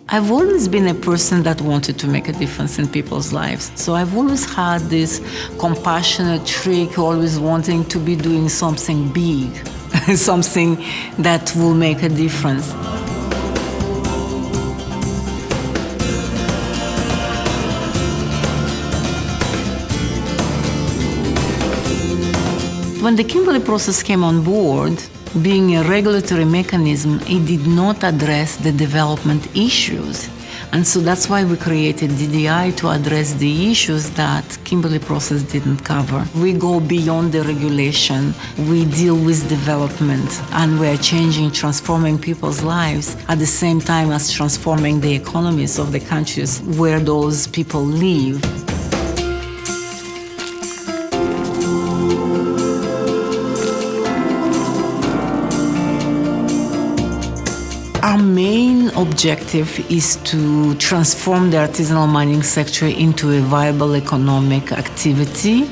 I've always been a person that wanted to make a difference in people's lives. So I've always had this compassionate streak, always wanting to be doing something big, something that will make a difference. When the Kimberley process came on board, being a regulatory mechanism, it did not address the development issues. And so that's why we created DDI, to address the issues that Kimberley process didn't cover. We go beyond the regulation, we deal with development, and we are changing, transforming people's lives at the same time as transforming the economies of the countries where those people live. Our main objective is to transform the artisanal mining sector into a viable economic activity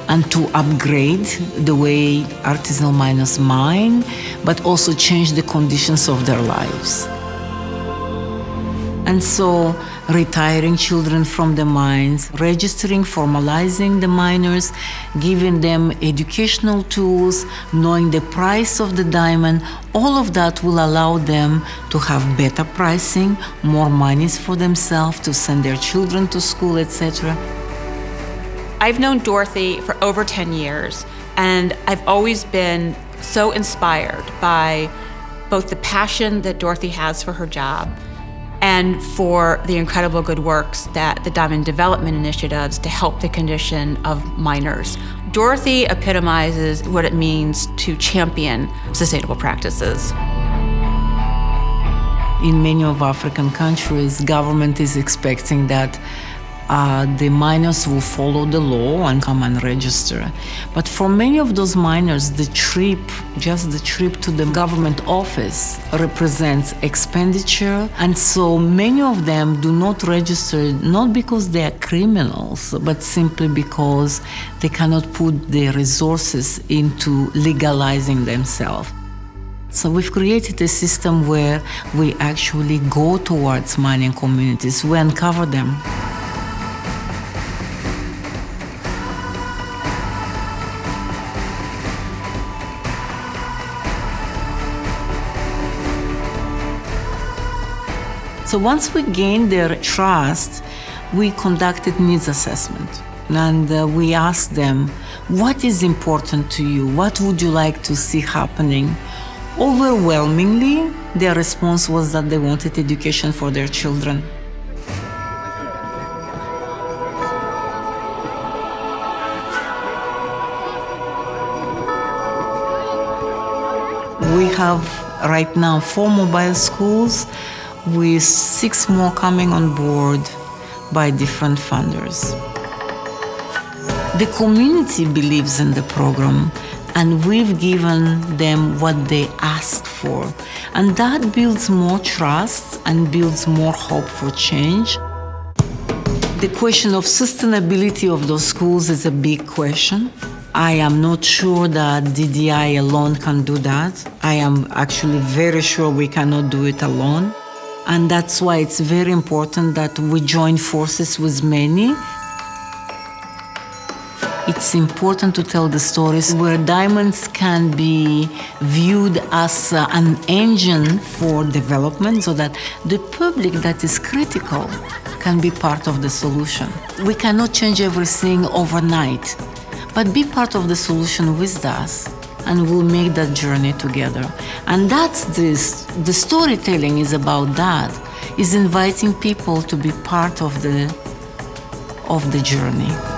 and to upgrade the way artisanal miners mine, but also change the conditions of their lives. And so, retiring children from the mines, registering, formalizing the miners, giving them educational tools, knowing the price of the diamond, all of that will allow them to have better pricing, more monies for themselves, to send their children to school, etc. I've known Dorothée for over 10 years, and I've always been so inspired by both the passion that Dorothée has for her job and for the incredible good works that the Diamond Development Initiatives to help the condition of miners. Dorothée epitomizes what it means to champion sustainable practices. In many of African countries, government is expecting that the miners will follow the law and come and register. But for many of those miners, just the trip to the government office represents expenditure. And so many of them do not register, not because they are criminals, but simply because they cannot put their resources into legalizing themselves. So we've created a system where we actually go towards mining communities, we uncover them. So once we gained their trust, we conducted needs assessment. And we asked them, what is important to you? What would you like to see happening? Overwhelmingly, their response was that they wanted education for their children. We have right now 4 mobile schools, with 6 more coming on board by different funders. The community believes in the program, and we've given them what they asked for. And that builds more trust and builds more hope for change. The question of sustainability of those schools is a big question. I am not sure that DDI alone can do that. I am actually very sure we cannot do it alone. And that's why it's very important that we join forces with many. It's important to tell the stories where diamonds can be viewed as an engine for development, so that the public that is critical can be part of the solution. We cannot change everything overnight, but be part of the solution with us, and we'll make that journey together. And that's this. The storytelling is about that, is inviting people to be part of the journey.